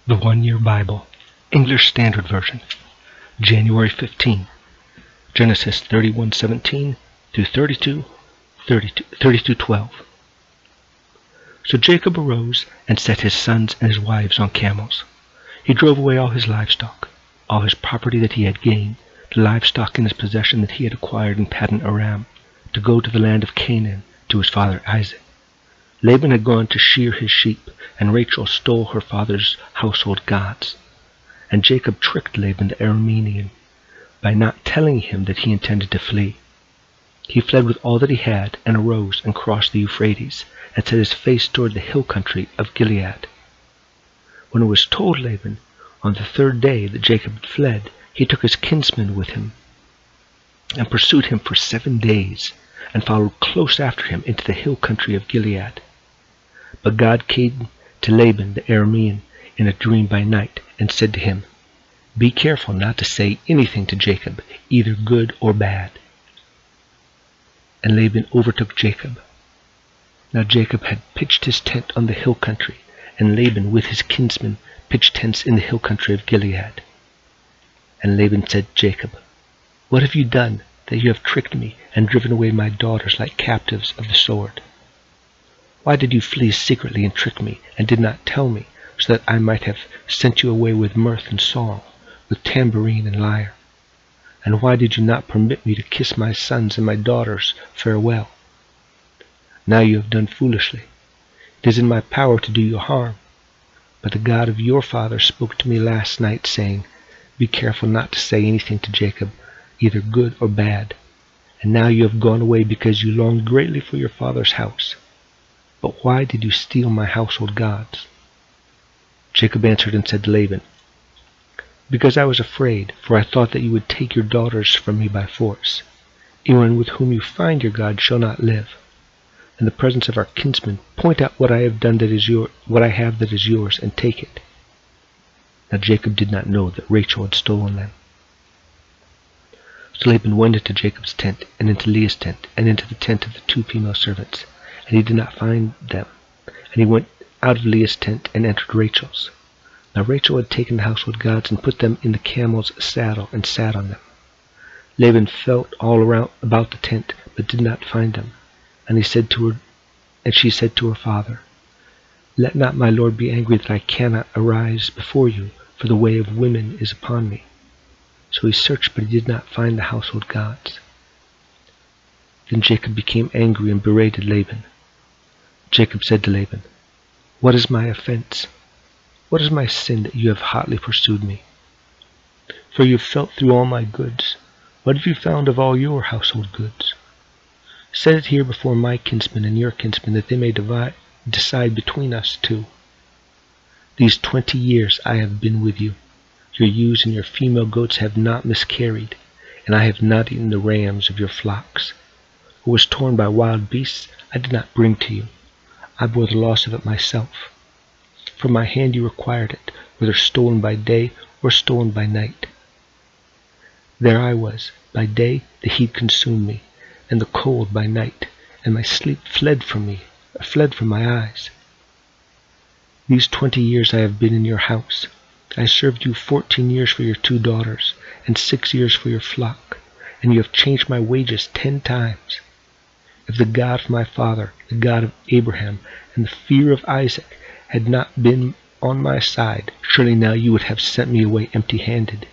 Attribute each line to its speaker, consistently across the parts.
Speaker 1: The 1 Year Bible, English Standard Version, January 15, Genesis 31:17 through 32:12. So Jacob arose and set his sons and his wives on camels. He drove away all his livestock, all his property that he had gained, the livestock in his possession that he had acquired in Paddan Aram, to go to the land of Canaan to his father Isaac. Laban had gone to shear his sheep, and Rachel stole her father's household gods. And Jacob tricked Laban the Aramean by not telling him that he intended to flee. He fled with all that he had, and arose and crossed the Euphrates, and set his face toward the hill country of Gilead. When it was told Laban on the third day that Jacob had fled, he took his kinsman with him, and pursued him for 7 days, and followed close after him into the hill country of Gilead. But God came to Laban the Aramean in a dream by night, and said to him, "Be careful not to say anything to Jacob, either good or bad." And Laban overtook Jacob. Now Jacob had pitched his tent on the hill country, and Laban with his kinsmen pitched tents in the hill country of Gilead. And Laban said to Jacob, "What have you done, that you have tricked me, and driven away my daughters like captives of the sword? Why did you flee secretly and trick me, and did not tell me, so that I might have sent you away with mirth and song, with tambourine and lyre? And why did you not permit me to kiss my sons and my daughters farewell? Now you have done foolishly. It is in my power to do you harm. But the God of your father spoke to me last night, saying, 'Be careful not to say anything to Jacob, either good or bad.' And now you have gone away because you longed greatly for your father's house. But why did you steal my household gods?" Jacob answered and said to Laban, "Because I was afraid, for I thought that you would take your daughters from me by force. Anyone with whom you find your God shall not live. In the presence of our kinsmen, point out what I have done that is what I have that is yours, and take it." Now Jacob did not know that Rachel had stolen them. So Laban went into Jacob's tent, and into Leah's tent, and into the tent of the 2 female servants, and he did not find them. And he went out of Leah's tent and entered Rachel's. Now Rachel had taken the household gods and put them in the camel's saddle and sat on them. Laban felt all around about the tent, but did not find them. And she said to her father, "Let not my lord be angry that I cannot arise before you, for the way of women is upon me." So he searched, but he did not find the household gods. Then Jacob became angry and berated Laban. Jacob said to Laban, "What is my offense? What is my sin that you have hotly pursued me? For you have felt through all my goods. What have you found of all your household goods? Set it here before my kinsmen and your kinsmen, that they may decide between us two. These 20 years I have been with you. Your ewes and your female goats have not miscarried, and I have not eaten the rams of your flocks. What was torn by wild beasts I did not bring to you. I bore the loss of it myself. From my hand you required it, whether stolen by day or stolen by night. There I was. By day the heat consumed me, and the cold by night, and my sleep fled from my eyes. These 20 years I have been in your house. I served you 14 years for your 2 daughters, and 6 years for your flock, and you have changed my wages 10 times. If the God of my father, the God of Abraham, and the fear of Isaac had not been on my side, surely now you would have sent me away empty-handed.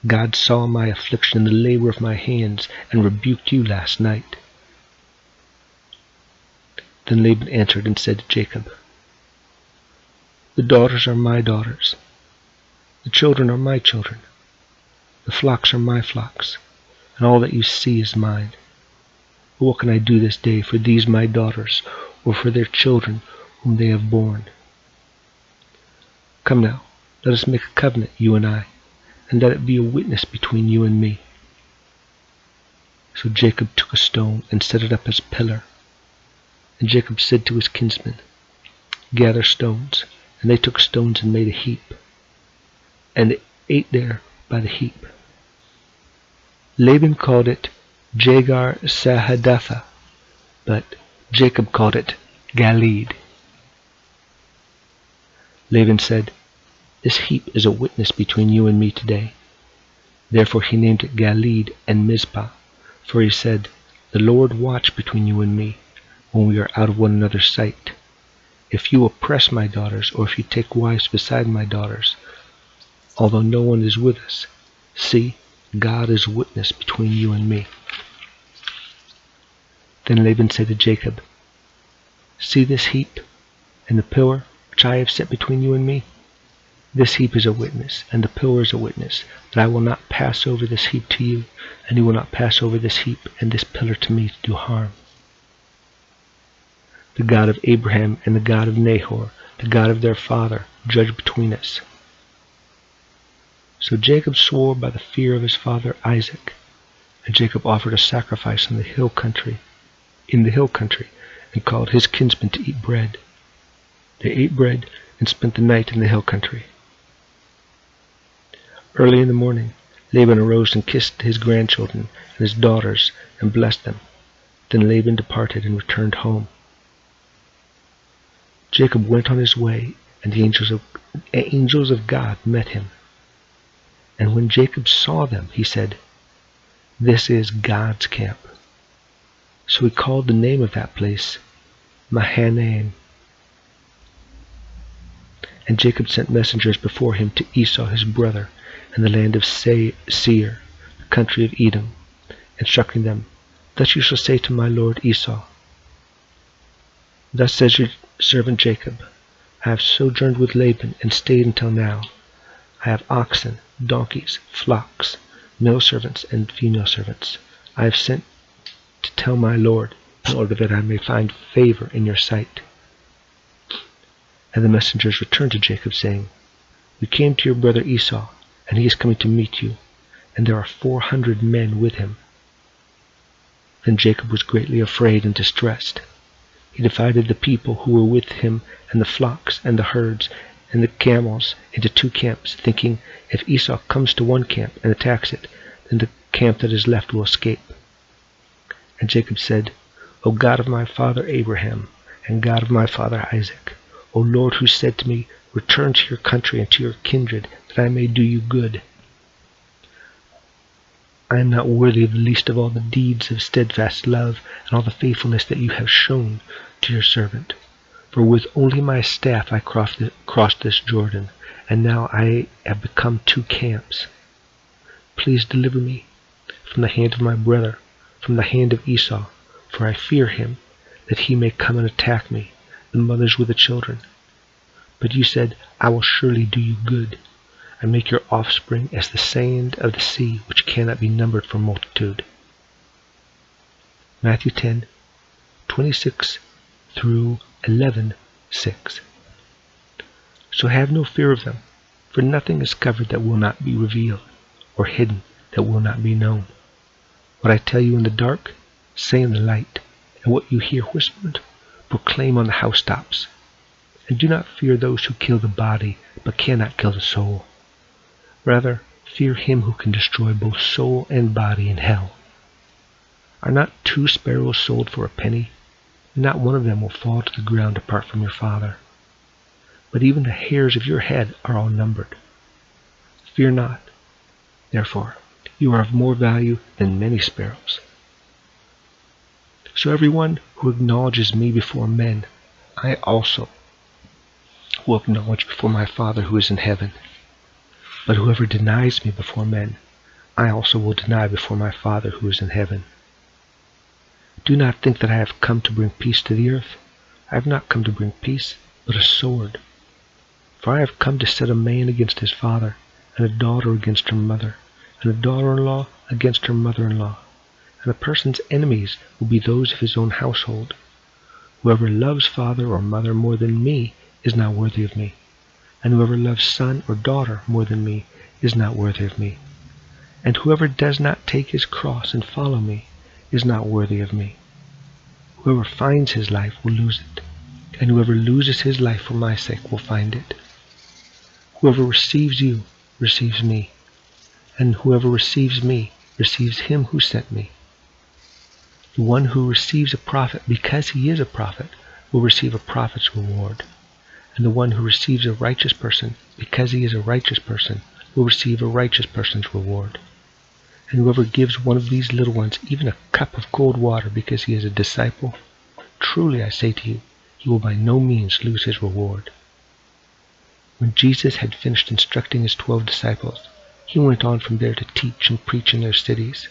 Speaker 1: God saw my affliction and the labor of my hands, and rebuked you last night." Then Laban answered and said to Jacob, "The daughters are my daughters, the children are my children, the flocks are my flocks, and all that you see is mine. But what can I do this day for these my daughters, or for their children whom they have borne? Come now, let us make a covenant, you and I, and let it be a witness between you and me." So Jacob took a stone and set it up as a pillar. And Jacob said to his kinsmen, "Gather stones." And they took stones and made a heap, and they ate there by the heap. Laban called it Jagar Sahadatha, but Jacob called it Galeed. Laban said, "This heap is a witness between you and me today." Therefore he named it Galeed and Mizpah, for he said, "The Lord watch between you and me, when we are out of one another's sight. If you oppress my daughters, or if you take wives beside my daughters, although no one is with us, see, God is witness between you and me." Then Laban said to Jacob, "See this heap and the pillar which I have set between you and me? This heap is a witness, and the pillar is a witness, that I will not pass over this heap to you, and you will not pass over this heap and this pillar to me to do harm. The God of Abraham and the God of Nahor, the God of their father, judge between us." So Jacob swore by the fear of his father Isaac, and Jacob offered a sacrifice in the hill country, and called his kinsmen to eat bread. They ate bread and spent the night in the hill country. Early in the morning, Laban arose and kissed his grandchildren and his daughters and blessed them. Then Laban departed and returned home. Jacob went on his way, and the angels of God met him. And when Jacob saw them, he said, "This is God's camp." So he called the name of that place Mahanaim. And Jacob sent messengers before him to Esau his brother in the land of Seir, the country of Edom, instructing them, "Thus you shall say to my lord Esau, Thus says your servant Jacob, I have sojourned with Laban and stayed until now. I have oxen, donkeys, flocks, male servants and female servants. I have sent to tell my lord, in order that I may find favor in your sight." And the messengers returned to Jacob, saying, "We came to your brother Esau, and he is coming to meet you, and there are 400 men with him." Then Jacob was greatly afraid and distressed. He divided the people who were with him and the flocks and the herds and the camels into 2 camps, thinking, if Esau comes to one camp and attacks it, then the camp that is left will escape. And Jacob said, "O God of my father Abraham, and God of my father Isaac, O Lord, who said to me, Return to your country and to your kindred, that I may do you good. I am not worthy of the least of all the deeds of steadfast love and all the faithfulness that you have shown to your servant. For with only my staff I crossed this Jordan, and now I have become 2 camps. Please deliver me from the hand of my brother, from the hand of Esau, for I fear him, that he may come and attack me, the mothers with the children. But you said, I will surely do you good. I make your offspring as the sand of the sea, which cannot be numbered for multitude." Matthew 10:26 through 11:6. So have no fear of them, for nothing is covered that will not be revealed, or hidden that will not be known. What I tell you in the dark, say in the light, and what you hear whispered, proclaim on the housetops. And do not fear those who kill the body, but cannot kill the soul. Rather, fear him who can destroy both soul and body in hell. Are not 2 sparrows sold for a penny? And not one of them will fall to the ground apart from your Father. But even the hairs of your head are all numbered. Fear not, therefore, you are of more value than many sparrows. So everyone who acknowledges me before men, I also will acknowledge before my Father who is in heaven. But whoever denies me before men, I also will deny before my Father who is in heaven. Do not think that I have come to bring peace to the earth. I have not come to bring peace, but a sword. For I have come to set a man against his father, and a daughter against her mother, and a daughter-in-law against her mother-in-law. And a person's enemies will be those of his own household. Whoever loves father or mother more than me is not worthy of me. And whoever loves son or daughter more than me is not worthy of me. And whoever does not take his cross and follow me is not worthy of me. Whoever finds his life will lose it, and whoever loses his life for my sake will find it. Whoever receives you receives me, and whoever receives me receives him who sent me. The one who receives a prophet because he is a prophet will receive a prophet's reward. And the one who receives a righteous person, because he is a righteous person, will receive a righteous person's reward. And whoever gives one of these little ones even a cup of cold water because he is a disciple, truly I say to you, he will by no means lose his reward." When Jesus had finished instructing his 12 disciples, he went on from there to teach and preach in their cities.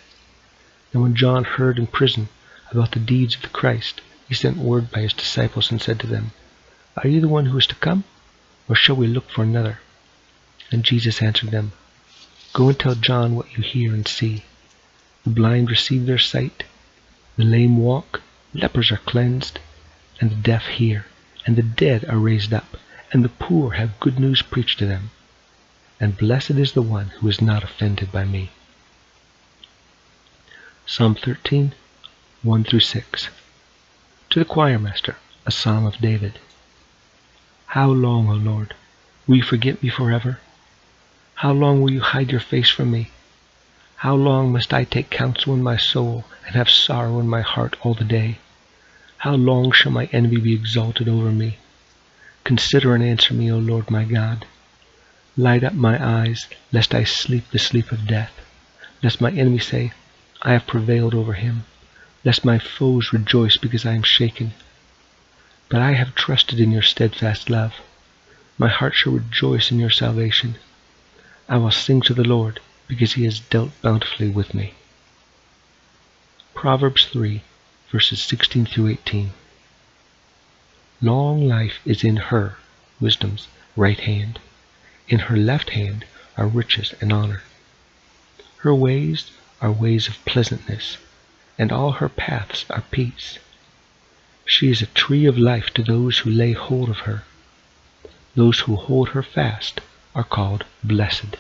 Speaker 1: And when John heard in prison about the deeds of the Christ, he sent word by his disciples and said to them, "Are you the one who is to come, or shall we look for another?" And Jesus answered them, "Go and tell John what you hear and see. The blind receive their sight, the lame walk, lepers are cleansed, and the deaf hear, and the dead are raised up, and the poor have good news preached to them. And blessed is the one who is not offended by me." Psalm 13, 1-6. To the choir master, a psalm of David. How long, O Lord, will you forget me forever? How long will you hide your face from me? How long must I take counsel in my soul and have sorrow in my heart all the day? How long shall my enemy be exalted over me? Consider and answer me, O Lord my God. Light up my eyes, lest I sleep the sleep of death, lest my enemy say, "I have prevailed over him," lest my foes rejoice because I am shaken. But I have trusted in your steadfast love. My heart shall rejoice in your salvation. I will sing to the Lord, because he has dealt bountifully with me. Proverbs 3, verses 16-18. Long life is in her, wisdom's, right hand. In her left hand are riches and honor. Her ways are ways of pleasantness, and all her paths are peace. She is a tree of life to those who lay hold of her. Those who hold her fast are called blessed.